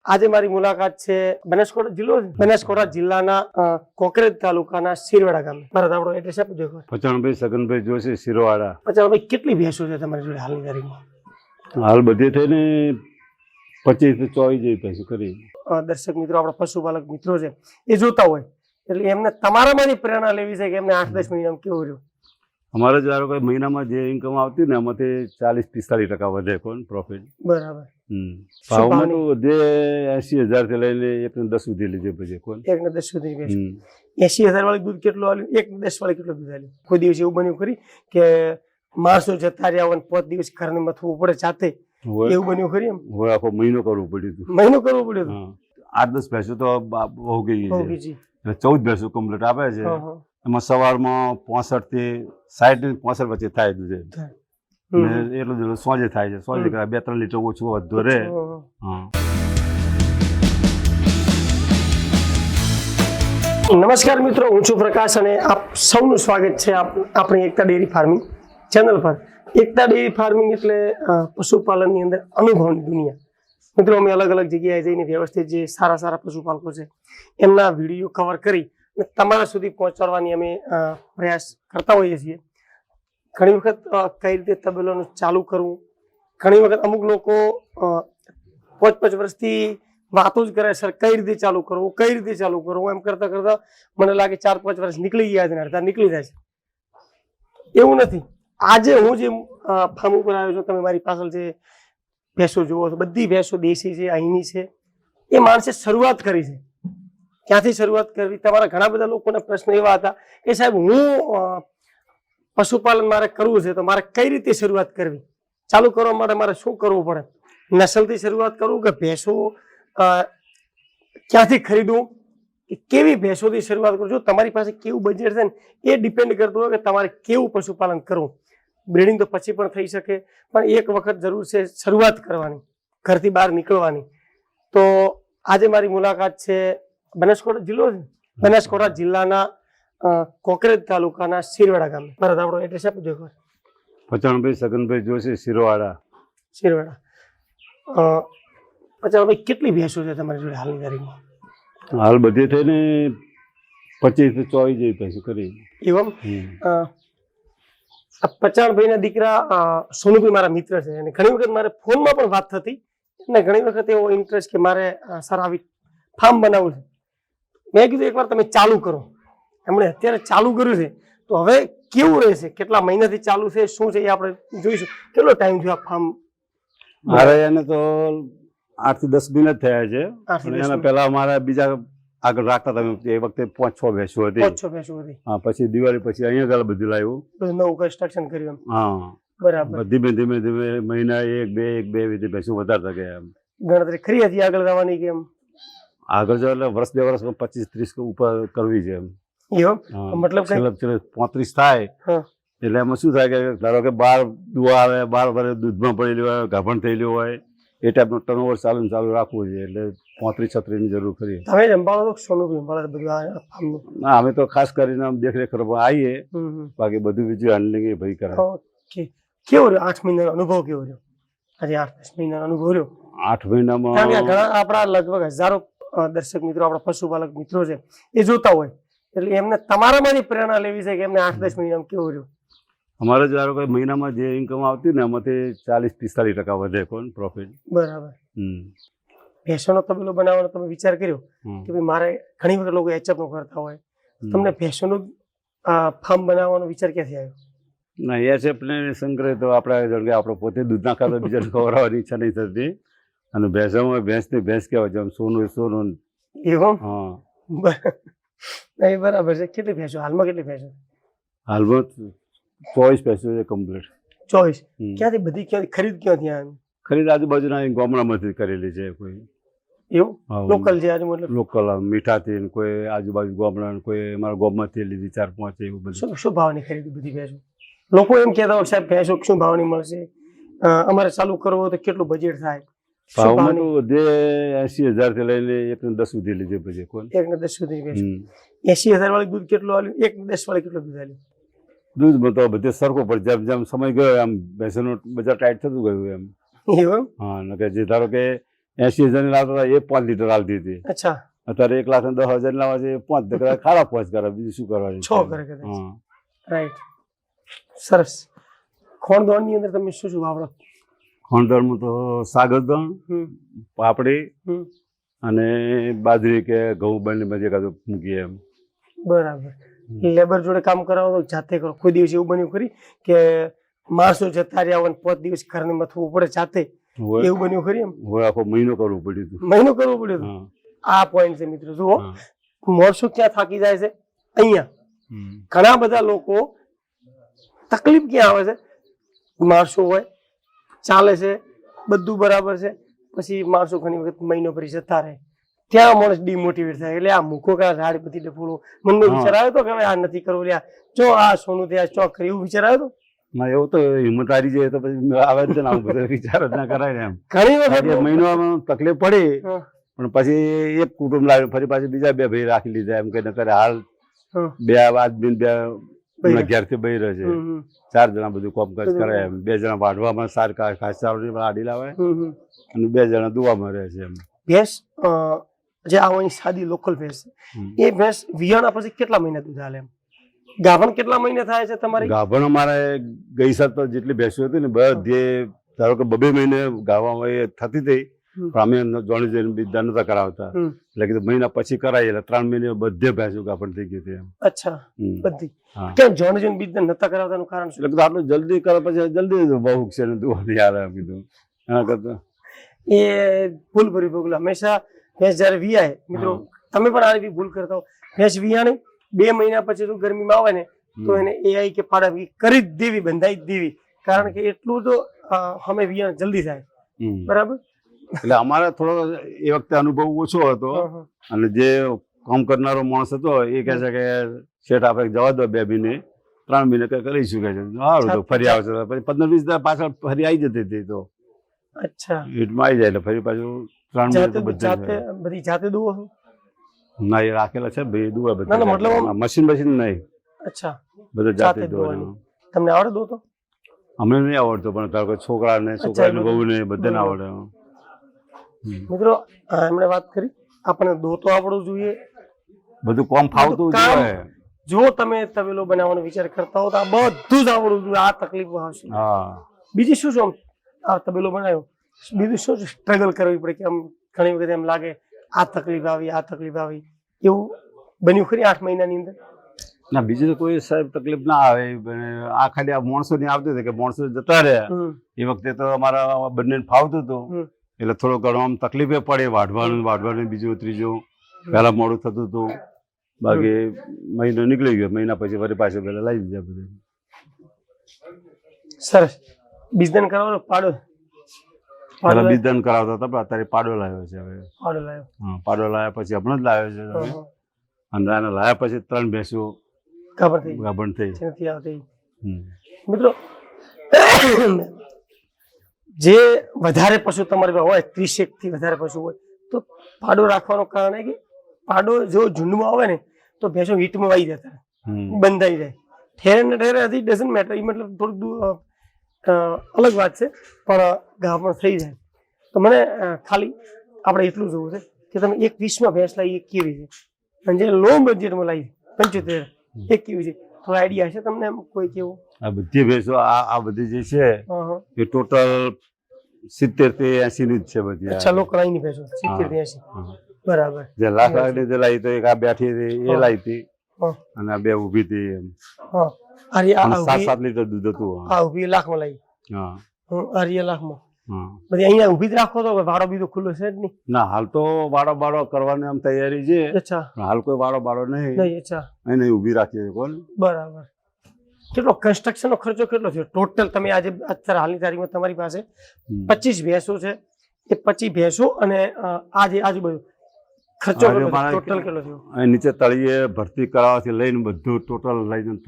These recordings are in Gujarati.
આજે મારી મુલાકાત છે બનાસકાંઠા જિલ્લો બનાસકાંઠા જિલ્લાના કોકરેજ તાલુકાના શિરવાડા ગામે. મારા આપણો એડ્રેસ આપી દો. પચાણભાઈ સગનભાઈ જોશી શિરોવાડા. પચાણભાઈ કેટલી ભેંસો છે તમારી જોડે હાલની તારીખમાં? હાલ બધી થઈને 25 થી 24 જેવી પૈસા કરી. દર્શક મિત્રો, આપણા પશુપાલક મિત્રો છે એ જોતા હોય એટલે એમને તમારામાંથી પ્રેરણા લેવી છે કે એમને 8-10 મહિનામાં કેવું રહ્યું? અમારે ધારો કે મહિનામાં જે ઇન્કમ આવતી ને એમાંથી 40-45% વધે કોણ પ્રોફિટ. બરાબર. ભાવમાં તો જે 80,000 થી લઈને 1 સુધી લીધે પછી કોણ 1 સુધી ભેંસો. 80,000 વાળી દૂધ કેટલું આવ્યું? 1 વાળી કેટલું દૂધ આવ્યું? કોઈ દિવસ એવું બન્યું ખરી કે માણસો જતા રહ્યા હોય 5 દિવસ ઘરને મથવું પડે જાતે? એવું બન્યું ખરી? એમ હોય આખો મહિનો કરવું પડ્યું હતું. મહિનો કરવો પડ્યો? 8-10 ભેંસો તો બહુ ગઈ છે. 14 ભેંસો કમ્પ્લીટ આપે છે. એમાં સવારમાં 65 થી 60 થી 65 વચ્ચે થાય દૂધ. એટલું જ સોજે થાય છે. સોજે 2-3 લીટર ઓછું વધુ રહે. નમસ્કાર મિત્રો, હું છું પ્રકાશ અને આપ સૌનું સ્વાગત છે આપણી એકતા ડેરી ફાર્મિંગ ચેનલ પર. એકતા ડેરી ફાર્મિંગ એટલે પશુપાલનની અંદર અનુભવની દુનિયા. મિત્રો, અમે અલગ અલગ જગ્યાએ જઈને વ્યવસ્થિત જે સારા પશુપાલકો છે એમના વિડીયો કવર કરી અને તમારા સુધી પહોંચાડવાની અમે પ્રયાસ કરતા હોઈએ છીએ. ઘણી વખત કઈ રીતે તબેલોનું ચાલુ કરવું, ઘણી વખત અમુક લોકો 5 વર્ષથી વાતો જ કરે, સર કઈ રીતે ચાલુ કરવું એમ કરતા કરતા મને લાગે 4-5 વર્ષ નીકળી ગયા છે, અડધા નીકળી જાય છે. એવું નથી. આજે હું જે ફાર્મ ઉપર આવ્યો છું, તમે મારી પાછળ જે ભેંસો જુઓ છો, બધી ભેંસો દેશી છે, અહીંની છે. એ માણસે શરૂઆત કરી છે. ક્યાંથી શરૂઆત કરવી? તમારા ઘણા બધા લોકોના પ્રશ્ન એવા હતા કે સાહેબ, હું પશુપાલન મારે કરવું છે તો મારે કઈ રીતે શરૂઆત કરવી? ચાલુ કરવા માટે મારે શું કરવું પડે? નસલથી શરૂઆત કરવું કે ભેંસો ક્યાંથી ખરીદવું, કેવી ભેંસોથી શરૂઆત કરું છું? તમારી પાસે કેવું બજેટ છે ને એ ડિપેન્ડ કરતું હોય કે તમારે કેવું પશુપાલન કરવું. બ્રીડિંગ તો પછી પણ થઈ શકે, પણ એક વખત જરૂર છે શરૂઆત કરવાની, ઘરથી બહાર નીકળવાની. તો આજે મારી મુલાકાત છે બનાસકાંઠા જિલ્લો બનાસકાંઠા જિલ્લાના કોકરેજ તાલુકાના શિરવાડા ગામે. મારા આપણો એડ્રેસ આપી દો. પચાણભાઈ સગનભાઈ જોશી શિરોવાડા. પચાણભાઈ કેટલી ભેંસો છે તમારી જોડે હાલની તારીખમાં? હાલ બધી થઈને 25 થી 24 જેવી પૈસા કરી. એવું? પચાણભાઈ ના દીકરા સોનુભાઈ મારા મિત્ર છે અને ઘણી વખત મારે ફોનમાં પણ વાત થતી અને ઘણી વખત એવો ઇન્ટરેસ્ટ કે મારે સર આવી ફાર્મ બનાવવું છે. મેં કીધું એકવાર તમે ચાલુ કરો. એમણે અત્યારે ચાલુ કર્યું છે તો હવે કેવું રહેશે, કેટલા મહિનાથી ચાલુ છે, શું છે એ આપણે જોઈશું. કેટલો ટાઈમ થયો આ ફાર્મ? મારે એને તો 8 થી 10 મહિના થયા છે. એના પહેલા અમારા બીજા આગળ રાખતા હતા. એ વખતે 5-6 ભેંસો હતી. હા, પછી દિવાળી પછી અહીંયા આગળ બધું લાવ્યું, નવું કન્સ્ટ્રક્શન કર્યું. હા, બરાબર. ધીમે મહિના 1-2 રીતે ભેંસો વધારતા ગયા. એમ ગણતરી ખરી હતી આગળ જવાની કે એમ? આગળ જાવ એટલે 2 વર્ષમાં 25-30 ઉપર કરવી છે. એમ મતલબ 35 થાય એટલે એમાં શું થાય કે ધારો કે 12 દુઆ આવે, 12 વર્ષ દૂધમાં પડેલી હોય, ગાભણ થયેલી હોય, એ ટાઈપનું ટર્નઓવર ચાલુ રાખવું છે. એટલે 35-36 ની જરૂર ખરી. તમે સંભાળો તો સોનું સંભાળે બધું? ના, અમે તો ખાસ કરીને દેખરેખ કરવા આવીએ, બાકી બધું બીજું હેન્ડલિંગ એ ભાઈ કરે. કેવો રહ્યો 8 મહિનાનો અનુભવ? કેવો રહ્યો આજે 8-10 મહિનાનો અનુભવ રહ્યો? 8 મહિનામાં ઘણા આપણા લગભગ હજારો દર્શક મિત્રો, આપણા પશુપાલક મિત્રો છે એ જોતા હોય એટલે એમને તમારામાંથી પ્રેરણા લેવી છે કે એમને 8-10 મહિનામાં કેવું રહ્યું? અમારે ધારો કે મહિનામાં જે ઇન્કમ આવતી ને એમાંથી 40-45% વધે કોણ પ્રોફિટ. બરાબર. ભેંસોનો તબેલો બનાવવાનો તમે વિચાર કર્યો કે ભાઈ મારે ઘણી વખત લોકો એચએપ નો કરતા હોય, તમને ભેંસોનું ફાર્મ બનાવવાનો વિચાર ક્યાંથી આવ્યો? ના, એચએપ ને સંગ્રહ તો આપણે પોતે દૂધ ના ખાતા બીજાને ખવડાવવાની ઈચ્છા નહીં થતી. અને ભેંસોમાં ભેંસ કહેવાય છે સોનું. એવું? હા, બરાબર છે. કેટલી ભેંસો હાલમાં? કેટલી ભેંસો હાલમાં? 24 ભેંસો છે કમ્પ્લીટ. 24? ક્યાંથી બધી ક્યાંથી આવી? ખરીદ આજુબાજુના ગામડામાંથી કરેલી છે. કોઈ એવું લોકલ છે? મતલબ લોકલ મીઠાથી, કોઈ આજુબાજુ ગામડા, કોઈ અમારા ગામમાંથી લીધી 4-5 એવું બધું. શું ભાવની ખરીદી બધી ભેંસો? લોકો એમ કહેતા હોય સાહેબ ભેંસો શું ભાવની મળશે, અમારે ચાલુ કરવો હોય તો કેટલું બજેટ થાય? ભાવમાં તો જે 80,000 થી લઈને 1-10 સુધી લીધે પછી કોણ 1-10 સુધી ભેંસો. 80,000 વાળી દૂધ કેટલું આવ્યું? 1-10 વાળી કેટલું દૂધ આવ્યું? દૂધ તો બધે સરખું પડે. જેમ જેમ સમય ગયો એમ ભેંસોનું બજાર ટાઈટ થતું ગયું એમ. એવું? હા, કે જે ધારો કે 80,000 લાવતા હતા એ 5 લીટર હાલતી હતી. અચ્છા અત્યારે 1,10,000 લાવવા છે 5 ટકા ખાડા 5 કરે બીજું શું કરવાનું 6 કરે કદાચ. રાઈટ, સરસ. ખોણદોણ ની અંદર તમે શું શું વાવડો? ખોણદોળમાં તો સાગરદણ, પાપડી અને બાજરી કે ઘઉં બંને બધી કાંતો મૂકીએ એમ. બરાબર. લેબર જોડે કામ કરાવો તો જાતે કરો? કોઈ દિવસ એવું બન્યું ખરી કે માણસો જતા રહ્યા હોય 5 દિવસ ઘરને મથવું પડે જાતે, એવું બન્યું ખરી? એમ હવે આખો મહિનો કરવું પડ્યું હતું. મહિનો કરવો પડ્યો હતો. આ પોઈન્ટ છે મિત્રો. જુઓ માણસો ક્યાં થાકી જાય છે? અહીંયા ઘણા બધા લોકો તકલીફ ક્યાં આવે છે? માણસો હોય ચાલે છે બધું બરાબર છે, પછી માણસો ઘણી વખત મહિનો ભરી જતા રહે, ત્યાં માણસ ડિમોટિવેટ થાય. એટલે આ મૂકો કા રાડ બધી ડફોડો મનમાં વિચાર આવ્યો તો કે હવે આ નથી કરવું, લ્યા ચો આ સોનું ત્યાં ચોક કરી, એવું વિચાર આવ્યો તો? ના, એવું તો હિંમત હારી જાય તો પછી આવે જ ને, આવું બધું વિચાર જ ના કરાય ને એમ. ઘણી વખત મહિનામાં તકલીફ પડી પણ પછી એક કુટુંબ લાવ્યું, ફરી પાછી બીજા 2 ભાઈ રાખી લીધા એમ કે નકર હાલ 2 આદમી 2 ઘેરથી બઈ રહે છે, 4 જણા બધું કોમકાજ કરે એમ. 2 જણા વાઢવામાં સાર ખાસ આડી લાવે અને 2 જણા દુવામાં રહે છે એમ. ભેંસ જે આવવાની સાદી લોકલ ભેંસ છે, એ ભેંસ વિયાણા પછી કેટલા મહિના દૂધ હાલે? એમ ગાભણ કેટલા મહિને થાય છે તમારી? ગાભણ અમારે ગઈ સાલ તો જેટલી ભેંસો હતી ને બધી ધારો કે 2 મહિને ગાવામાં એ થતી હતી, પણ અમે જોણી જોઈને બીજા નતા કરાવતા, એટલે કીધું મહિના પછી કરાય. એટલે 3 મહિને બધે ભેંસો ગાભણ થઈ ગઈ હતી એમ. અચ્છા, બધી કેમ જોણી જોઈને બીજા નતા કરાવતાનું કારણ શું? એટલે આટલું જલ્દી કરે પછી જલ્દી બહુ છે ને દુવા નહીં હાલે એમ કીધું. એના કરતા એ ભૂલ ભરી ભૂલ. હંમેશા ભેંસ જયારે વિયાય, મિત્રો તમે પણ આની બી ભૂલ કરતા હો, ભેંસ વિયાણી 2 મહિના પછી જો ગરમીમાં આવે ને તો એને એઆઈ કે પાડા કરી જ દેવી, બંધાઈ જ દેવી, કારણ કે એટલું તો અમે વિયાણ જલ્દી થાય. બરાબર. એટલે અમારે થોડો એ વખતે અનુભવ ઓછો હતો, અને જે કામ કરનારો માણસ હતો એ કહે છે કે શેઠ આપણે જવા દો 2 મહિને 3 મહિને કઈ કરીશું કે છે. સારું તો ફરી આવશે, પછી 15-20 પાછળ ફરી આવી જતી હતી. તો અચ્છા હિટમાં આવી જાય એટલે ફરી પાછું 3 મહિને બધી જાતે દુવો? ના, એ રાખેલા છે ભાઈ દુવા બધા, મતલબ મશીન નહીં. અચ્છા, બધું જાતે દોવાનું. તમને આવડે દો? તો અમને નહીં આવડતો, પણ છોકરાને બહુને બધાને આવડે. મિત્રો એમણે વાત કરી આપણે દો તો આવડવું જોઈએ, બધું કામ ફાવતું જોઈએ. જો તમે તવેલો બનાવવાનો વિચાર કરતા હો તો આ બધું જ આવડવું જોઈએ. આ તકલીફ આવશે. બીજી શું શું આ તબેલો બનાવ્યો, બીજું શું સ્ટ્રગલ કરવી પડે કે આમ ઘણી વખત એમ લાગે આ તકલીફ આવી, આ તકલીફ આવી, એવું બન્યું ખરી 8 મહિનાની અંદર? ના, બીજી તો કોઈ સાહેબ તકલીફ ના આવે. આ ખાલી આ માણસો ની આવતી હતી કે માણસો જતા રહ્યા, એ વખતે તો અમારા બંને ફાવતું હતું, એટલે થોડો ઘણો આમ તકલીફે પડે, વાઢવાનું બીજું ત્રીજું પહેલા મોડું થતું હતું. બાકી મહિનો નીકળી ગયો, મહિના પછી ફરી પાછું પેલા લાવી દીધા બધું. સરસ. બીજદાન કરવાનો પાડો પેલા બીજદાન કરાવતા હતા, પણ અત્યારે પાડો લાવ્યો છે. હવે પાડો લાવ્યો? હા, પાડો લાવ્યા પછી હમણાં જ લાવ્યો છે. અને આને લાવ્યા પછી 3 ભેંસો ગાભણ થઈ. મિત્રો જે વધારે પશુ તમારી પાસે હોય, 30 થી વધારે પશુ હોય, તો પાડો રાખવાનું કારણ એ કે પાડો જો ઝુંડમાં આવે ને તો ભેંસો હીટમાં આવી જતા, બંધાઈ જાય. ઠેર ને ઠેર હજી ડઝન્ટ મેટર, એ મતલબ થોડુંક અલગ વાત છે, પણ ગાભણ થઈ જાય. તો મને ખાલી આપણે એટલું જોવું છે કે તમે 1.20 ભેંસ લાવી, એક કેવી છે, અને જે લો બજેટમાં લાવી 75, એક કેવી છે? થોડો આઈડિયા છે તમને કોઈ કેવું? આ બધી ભેંસો આ બધી જે છે એ ટોટલ 70 થી 80 ની જ છે બધી. અચ્છા, લોકલ અહીંની ભેંસો 70 થી 80. બરાબર. જે લાખ ની લાવી તો એક આ બેઠી હતી એ લાવી હતી, અને આ 2 ઊભી હતી એમ. હા, આ 7 લીટર દૂધ હતું. આ ઊભી લાખમાં લાવી? હા, આ લાખમાં. બધી અહીંયા ઊભી જ રાખો તો વાડો બીજો ખુલ્લો છે જ નહીં? ના, હાલ તો વાડો કરવાની આમ તૈયારી છે. અચ્છા, હાલ કોઈ વાડો નહીં. અચ્છા, એને ઊભી રાખીએ. કોણ? બરાબર. કેટલો કન્સ્ટ્રક્શન નો ખર્ચો કેટલો થયો ટોટલ? તમે આજે અત્યારે હાલની તારીખમાં તમારી પાસે 25 ભેંસો છે, એ 25 ભેંસો અને આજે આજુબાજુ ખર્ચો ટોટલ કેટલો થયો? નીચે તળિયે ભરતી કરાવવાથી લઈને બધું ટોટલ લઈને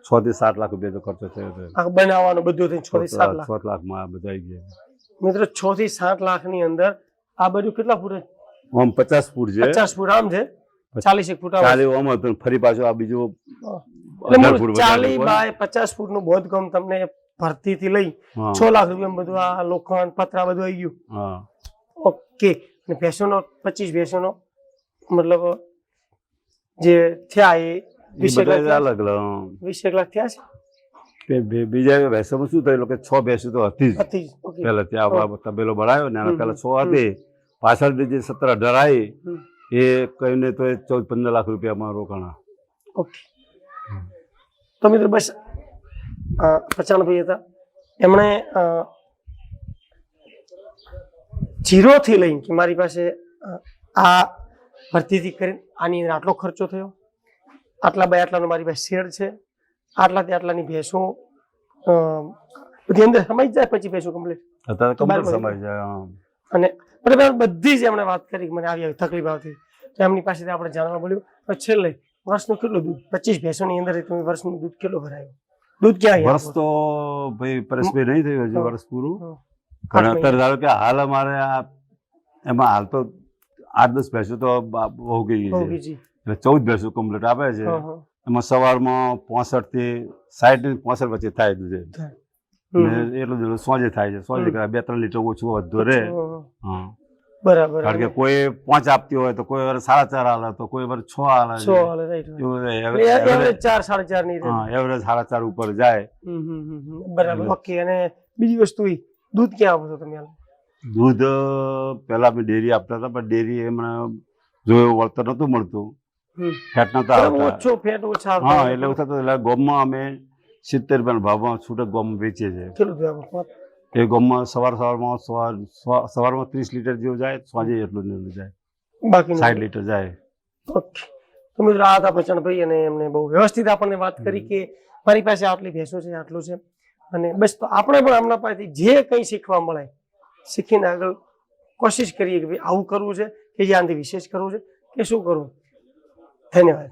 6 થી 7 લાખ રૂપિયા ખર્ચો થયો. બનાવવાનો બધું થઈને 6 થી 7 લાખ? 7 લાખમાં બધા આવી ગયા. મિત્રો 6 થી 7 લાખ ની અંદર આ બધું કેટલા ફૂટ? આમ 50 ફૂટ છે. 50 ફૂટ આમ છે, 40 ફૂટ 40 આમ હતું, ફરી પાછું આ બીજું 40 બાય 50 ફૂટ નું બોધકામ તમને ભરતી થી લઈ 6 લાખ રૂપિયા બધું આ લોખંડ પતરા બધું આવી ગયું. ઓકે. અને ભેંસોનો 25 ભેંસોનો મતલબ જે થયા એ એ 20 લાખ બધા થયા? અલગ અલગ 20 લાખ થયા છે કે બીજા ભેંસોમાં શું થયેલું કે 6 ભેંસો તો હતી જ હતી જ. ઓકે. પહેલા ત્યાં તબેલો બનાવ્યો ને એના પહેલા 6 હમ. હતી. પાછળથી જે 17-18 આવી હમ. એ કહીને તો 14-15 લાખ રૂપિયામાં રોકાણા. ઓકે. તો મિત્રો બસ પચાણભાઈ હતા, એમણે 0 થી લઈને કે મારી પાસે આ ભરતીથી કરીને આની અંદર આટલો ખર્ચો થયો, આટલા બાય આટલાનો મારી પાસે શેડ છે, આટલાથી આટલાની ભેંસો બધી અંદર સમાઈ જાય 25 ભેંસો કમ્પ્લીટ અત્યારે તો કમ્પ્લીટ બરાબર. સમાઈ જાય. અને બરાબર બધી જ એમણે વાત કરી કે મને આવી આવી તકલીફ આવતી, તો એમની પાસેથી આપણે જાણવા મળ્યું હવે છેલ્લે વર્ષનું કેટલું દૂધ 25 ભેંસોની અંદર તમે વર્ષનું દૂધ કેટલું ભરાયું? દૂધ ક્યાં ગયા? વર્ષ તો ભાઈ પરેશભાઈ નહીં થયું હજી વર્ષ પૂરું. હમ. પણ અત્યારે ધારો કે હાલ અમારે એમાં હાલ તો 8-10 ભેંસો તો બહુ ગઈ છે, બીજી. એટલે 14 ભેંસો કમ્પ્લીટ આપે છે. હા, હા. એમાં સવારમાં 65 થી 60 થી 65 વચ્ચે થાય દૂધ. હમ. ને એટલું જ સાંજે થાય છે. સાંજે 2-3 લીટર ઓછું વધુ રહે. હા. બરાબર. કારણ કે કોઈ 5 આપતી હોય તો કોઈ વાર 4.5 આલે તો કોઈ વાર 6 આલે છે. 6 હાલે, રાઈટ. એવું રહે. એવરેજ 4 4.5 ની રહે. હા, એવરેજ 4.5 ઉપર જાય. બરાબર. ઓકે. અને બીજી વસ્તુ ઈ દૂધ ક્યાં આપો છો તમે હાલ? દૂધ પહેલા અમે ડેરી આપતા હતા, પણ ડેરી એમને જોયું વળતર નતું મળતું, ફેટ નતા બરાબર, આવતા. ઓછો ફેટ ઓછા આવતા. હા, એટલે એવું થતું. એટલે ગોમમાં અમે 70 રૂપિયાના ભાવમાં છૂટક ગોમ વેચીએ છીએ. કેટલું દૂધ આપો? એ ગોમમાં સવારમાં 30 લીટર જેવું જાય, સાંજે એટલું ને એટલું જાય, બાકી 60 લીટર જાય. ઓકે. તો મિત્રો આ હતા પચણભાઈ, અને એમને બહુ વ્યવસ્થિત આપણને વાત કરી કે મારી પાસે આટલી ભેંસો છે, આટલું છે, અને બસ તો આપણે પણ આમના પાસેથી જે કંઈ શીખવા મળે શીખીને આગળ કોશિશ કરીએ કે ભાઈ આવું કરવું છે કે જે આનાથી વિશેષ કરવું છે કે શું કરવું. ધન્યવાદ.